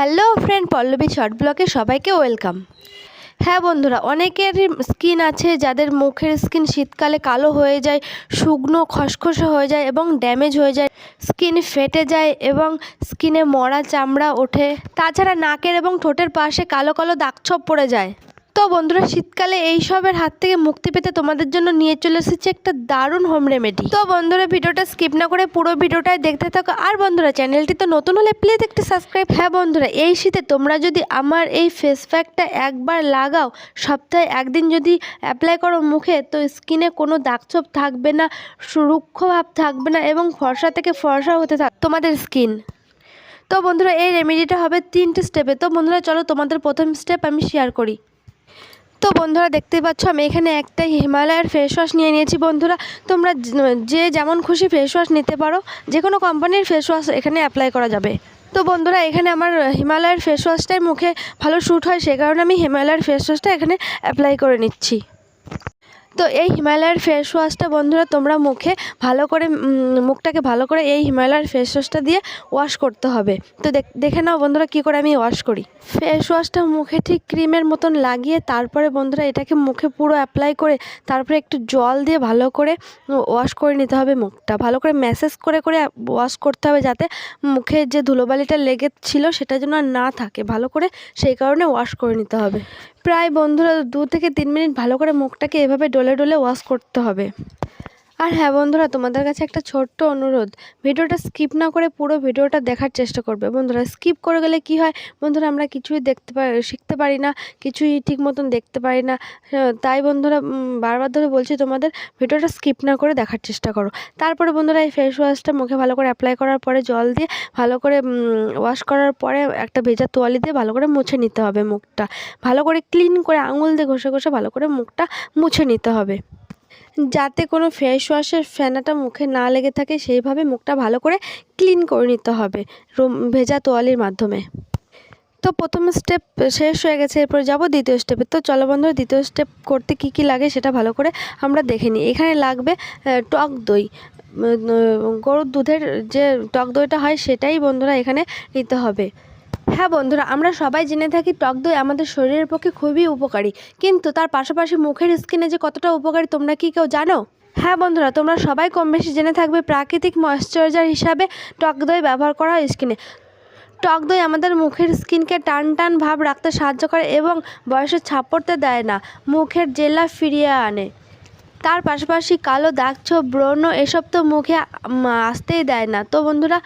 Hello friend, Pallavi short ব্লগে সবাইকে welcome. হ্যাঁ বন্ধুরা, অনেকের স্কিন আছে যাদের মুখের স্কিন শীতকালে কালো হয়ে যায়, শুকনো খসখসে হয়ে যায় এবং ড্যামেজ হয়ে যায়, স্কিন ফেটে যায় এবং স্কিনে মরা চামড়া ওঠে। তাছাড়া নাকের এবং ঠোঁটের পাশে কালো কালো দাগছোপ পড়ে যায়। তো বন্ধুরা, শীতকালে এইসবের হাত থেকে মুক্তি পেতে তোমাদের জন্য নিয়ে চলে এসেছি একটা দারুণ হোম রেমেডি। তো বন্ধুরা, ভিডিওটা স্কিপ না করে পুরো ভিডিওটাই দেখতে থাকো। আর বন্ধুরা, চ্যানেলটি তো নতুন হলে প্লিজ একটি সাবস্ক্রাইব। হ্যাঁ বন্ধুরা, এই শীতে তোমরা যদি আমার এই ফেস প্যাকটা একবার লাগাও, সপ্তাহে একদিন যদি অ্যাপ্লাই করো মুখে, তো স্কিনে কোনো দাগছোপ থাকবে না, রুক্ষ ভাব থাকবে না এবং ফর্সা থেকে ফর্সা হতে থাকবে তোমাদের স্কিন। তো বন্ধুরা, এই রেমেডিটা হবে 3টে স্টেপে। তো বন্ধুরা চলো, তোমাদের প্রথম স্টেপ আমি শেয়ার করি। তো বন্ধুরা, দেখতেই পাচ্ছ আমি এখানে একটা হিমালয়ের ফেস ওয়াশ নিয়ে নিয়েছি। বন্ধুরা, তোমরা যে যেমন খুশি ফেস ওয়াশ নিতে পারো, যে কোনো কোম্পানির ফেস ওয়াশ এখানে অ্যাপ্লাই করা যাবে। তো বন্ধুরা, এখানে আমার হিমালয়ের ফেস ওয়াশটাই মুখে ভালো শ্যুট হয়, সেই কারণে আমি হিমালয়ের ফেস ওয়াশটা এখানে অ্যাপ্লাই করে নিচ্ছি। তো এই হিমালয়ের ফেস ওয়াশটা বন্ধুরা তোমরা মুখে ভালো করে মুখটাকে ভালো করে এই হিমালয়ের ফেস ওয়াশটা দিয়ে ওয়াশ করতে হবে। তো দেখে নাও বন্ধুরা কী করে আমি ওয়াশ করি। ফেস ওয়াশটা মুখে ঠিক ক্রিমের মতন লাগিয়ে তারপরে বন্ধুরা এটাকে মুখে পুরো অ্যাপ্লাই করে তারপরে একটু জল দিয়ে ভালো করে ওয়াশ করে নিতে হবে। মুখটা ভালো করে ম্যাসেজ করে করে ওয়াশ করতে হবে, যাতে মুখে যে ধুলোবালিটা লেগেছিল সেটা যেন আর না থাকে, ভালো করে সেই কারণে ওয়াশ করে নিতে হবে। প্রায় বন্ধুরা 2 থেকে 3 মিনিট ভালো করে মুখটাকে এভাবে ডলে ডলে ওয়াশ করতে হবে। আর হ্যাঁ বন্ধুরা, তোমাদের কাছে একটা ছোট্ট অনুরোধ, ভিডিওটা স্কিপ না করে পুরো ভিডিওটা দেখার চেষ্টা করবে। বন্ধুরা, স্কিপ করে গেলে কি হয় বন্ধুরা, আমরা কিছুই শিখতে পারি না, কিছুই ঠিক মতন দেখতে পারি না। তাই বন্ধুরা বারবার ধরে বলছি তোমাদের, ভিডিওটা স্কিপ না করে দেখার চেষ্টা করো। তারপরে বন্ধুরা এই ফেস ওয়াশটা মুখে ভালো করে অ্যাপ্লাই করার পরে জল দিয়ে ভালো করে ওয়াশ করার পরে একটা ভেজা তোয়ালি দিয়ে ভালো করে মুছে নিতে হবে। মুখটা ভালো করে ক্লিন করে আঙুল দিয়ে ঘষে ঘষে ভালো করে মুখটা মুছে নিতে হবে, যাতে কোনো ফেস ওয়াশের ফেনাটা মুখে না লেগে থাকে। সেইভাবে মুখটা ভালো করে ক্লিন করে নিতে হবে ভেজা তোয়ালির মাধ্যমে। তো প্রথম স্টেপ শেষ হয়ে গেছে, এরপর যাব দ্বিতীয় স্টেপে। তো চলো বন্ধুরা, দ্বিতীয় স্টেপ করতে কি কি লাগে সেটা ভালো করে আমরা দেখে নিই। এখানে লাগবে টক দই, গরুর দুধের যে টক দইটা হয় সেটাই বন্ধুরা এখানে নিতে হবে। হ্যাঁ বন্ধুরা, আমরা সবাই জেনে থাকি টক দই আমাদের শরীরের পক্ষে খুবই উপকারী, কিন্তু তার পাশাপাশি মুখের স্কিনে যে কতটা উপকারী তোমরা কি কেউ জানো? হ্যাঁ বন্ধুরা, তোমরা সবাই কম বেশি জেনে থাকবে প্রাকৃতিক ময়েশ্চারাইজার হিসাবে টক দই ব্যবহার করা হয় স্কিনে। টক দই আমাদের মুখের স্কিনকে টান টান ভাব রাখতে সাহায্য করে এবং বয়সের ছাপ পড়তে দেয় না, মুখের জেলা ফিরিয়ে আনে। তার পাশাপাশি কালো দাগছোপ, ব্রণ এসব তো মুখে আসতেই দেয় না। তো বন্ধুরা,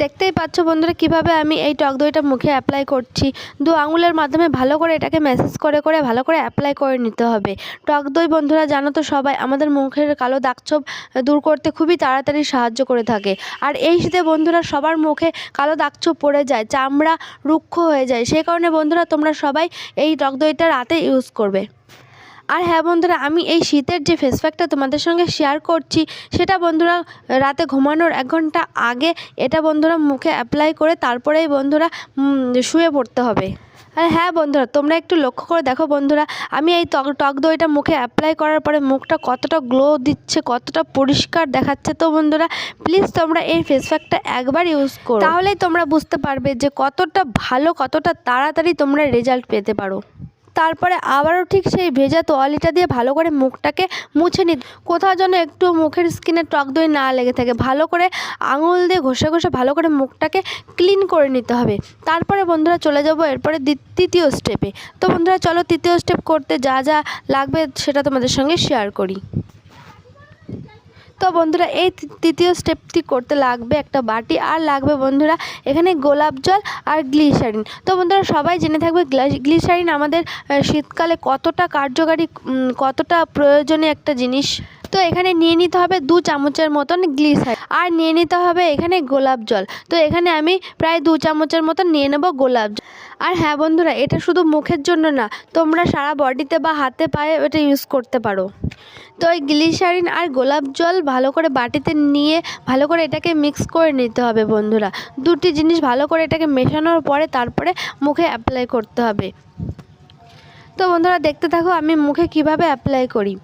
দেখতেই পাচ্ছ বন্ধুরা কিভাবে আমি এই টক দইটা মুখে অ্যাপ্লাই করছি। 2 আঙুলের মাধ্যমে ভালো করে এটাকে ম্যাসেজ করে করে ভালো করে অ্যাপ্লাই করে নিতে হবে। টক দই বন্ধুরা জানো তো সবাই, আমাদের মুখের কালো দাগছোপ দূর করতে খুবই তাড়াতাড়ি সাহায্য করে থাকে। আর এই শীতে বন্ধুরা সবার মুখে কালো দাগছোপ পড়ে যায়, চামড়া রুক্ষ হয়ে যায়, সেই কারণে বন্ধুরা তোমরা সবাই এই টক দইটা রাতে ইউজ করবে। আর হ্যাঁ বন্ধুরা, আমি এই শীতের যে ফেস প্যাকটা তোমাদের সঙ্গে শেয়ার করছি সেটা বন্ধুরা রাতে ঘুমানোর 1 ঘন্টা আগে এটা বন্ধুরা মুখে অ্যাপ্লাই করে তারপরেই বন্ধুরা শুয়ে পড়তে হবে। আর হ্যাঁ বন্ধুরা, তোমরা একটু লক্ষ্য করে দেখো বন্ধুরা, আমি এই টক দইটা মুখে অ্যাপ্লাই করার পরে মুখটা কতটা গ্লো দিচ্ছে, কতটা পরিষ্কার দেখাচ্ছে। তো বন্ধুরা প্লিজ তোমরা এই ফেস প্যাকটা একবার ইউজ করো, তাহলেই তোমরা বুঝতে পারবে যে কতটা ভালো, কতটা তাড়াতাড়ি তোমরা রেজাল্ট পেতে পারো। তারপরে আবারও ঠিক সেই ভেজা তোয়ালিটা দিয়ে ভালো করে মুখটাকে মুছে নিতে, কোথাও যেন একটু মুখের স্কিনে টক দই না লেগে থাকে, ভালো করে আঙুল দিয়ে ঘষে ঘষে ভালো করে মুখটাকে ক্লিন করে নিতে হবে। তারপরে বন্ধুরা চলে যাব এরপরে তৃতীয় স্টেপে। তো বন্ধুরা চলো, তৃতীয় স্টেপ করতে যা যা লাগবে সেটা তোমাদের সঙ্গে শেয়ার করি। তো বন্ধুরা এই তৃতীয় স্টেপটি করতে লাগবে একটা বাটি, আর লাগবে বন্ধুরা এখানে গোলাপ জল আর গ্লিসারিন। তো বন্ধুরা সবাই জেনে থাকবে গ্লিসারিন আমাদের শীতকালে কতটা কার্যকারী, কতটা প্রয়োজনীয় একটা জিনিস। তো এখানে নিয়ে নিতে হবে 2 চামচের মতন গ্লিসারিন, আর নিয়ে নিতে হবে এখানে গোলাপ জল। তো এখানে আমি প্রায় 2 চামচের মতন নিয়ে নেব গোলাপ জল। আর হ্যাঁ বন্ধুরা, এটা শুধু মুখের জন্য না, তোমরা সারা বডিতে বা হাতে পায়ে এটা ইউজ করতে পারো। তো এই গ্লিসারিন আর গোলাপ জল ভালো করে বাটিতে নিয়ে ভালো করে এটাকে মিক্স করে নিতে হবে বন্ধুরা। 2টি জিনিস ভালো করে এটাকে মেশানোর পরে তারপরে মুখে অ্যাপ্লাই করতে হবে। তো বন্ধুরা দেখতে থাকো আমি মুখে কিভাবে অ্যাপ্লাই করি।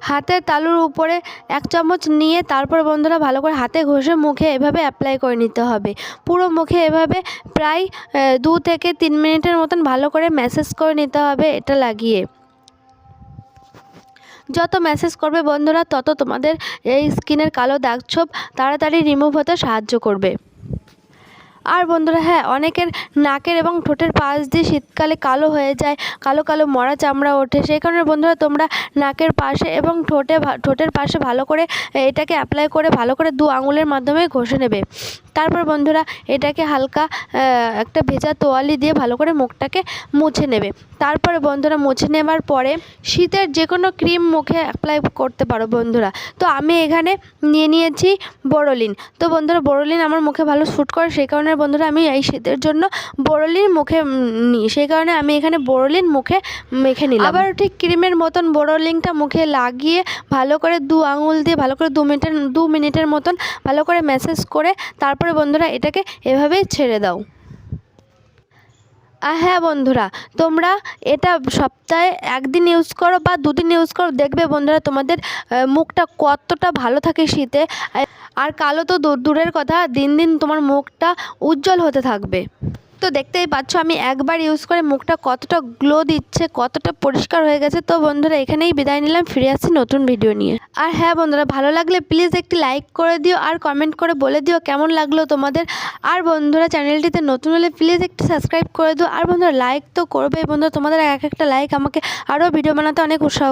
হাতের তালুর উপরে 1 চামচ নিয়ে তারপর বন্ধুরা ভালো করে হাতে ঘষে মুখে এভাবে অ্যাপ্লাই করে নিতে হবে। পুরো মুখে এভাবে প্রায় 2 থেকে 3 মিনিটের মতন ভালো করে ম্যাসাজ করে নিতে হবে এটা লাগিয়ে। যত ম্যাসাজ করবে বন্ধুরা তত তোমাদের এই স্কিনের কালো দাগ ছোপ তাড়াতাড়ি রিমুভ হতে সাহায্য করবে। আর বন্ধুরা হ্যাঁ, অনেকের নাকের এবং ঠোঁটের পাশ দিয়ে শীতকালে কালো হয়ে যায়, কালো কালো মরা চামড়া ওঠে। সেই কারণে বন্ধুরা তোমরা নাকের পাশে এবং ঠোঁটের পাশে ভালো করে এটাকে অ্যাপ্লাই করে ভালো করে 2 আঙুলের মাধ্যমে ঘষে নেবে। তারপর বন্ধুরা এটাকে হালকা একটা ভেজা তোয়ালি দিয়ে ভালো করে মুখটাকে মুছে নেবে। তারপরে বন্ধুরা মুছে নেওয়ার পরে শীতের যে কোনো ক্রিম মুখে অ্যাপ্লাই করতে পারো বন্ধুরা। তো আমি এখানে নিয়ে নিয়েছি বোরোলিন। তো বন্ধুরা বোরোলিন আমার মুখে ভালো স্যুট করে, সেই কারণে বন্ধুরা আমি এই শীতের জন্য বোরোলিন মুখে নিই, সেই কারণে আমি এখানে বোরোলিন মুখে মেখে নিলাম। আবার ঠিক ক্রিমের মতন বোরোলিনটা মুখে লাগিয়ে ভালো করে 2 আঙুল দিয়ে ভালো করে 2 মিনিটের মতন ভালো করে ম্যাসাজ করে তারপরে বন্ধুরা এটাকে এভাবেই ছেড়ে দাও। হ্যাঁ বন্ধুরা, তোমরা এটা সপ্তাহে 1 দিন ইউজ করো বা 2 দিন ইউজ করো, দেখবে বন্ধুরা তোমাদের মুখটা কতটা ভালো থাকে শীতে। আর কালো তো দূরের কথা, দিন দিন তোমার মুখটা উজ্জ্বল হতে থাকবে। তো দেখতেই পাচ্ছ আমি একবার ইউজ করে মুখটা কতটা গ্লো দিচ্ছে, কতটা পরিষ্কার হয়ে গেছে। তো বন্ধুরা এখানেই বিদায় নিলাম, ফিরে আসছি নতুন ভিডিও নিয়ে। আর হ্যাঁ বন্ধুরা, ভালো লাগলে প্লিজ একটি লাইক করে দিও আর কমেন্ট করে বলে দিও কেমন লাগলো তোমাদের। আর বন্ধুরা চ্যানেলটিতে নতুন হলে প্লিজ একটু সাবস্ক্রাইব করে দিও। আর বন্ধুরা লাইক তো করবে বন্ধুরা, তোমাদের এক একটা লাইক আমাকে আরও ভিডিও বানাতে অনেক উৎসাহ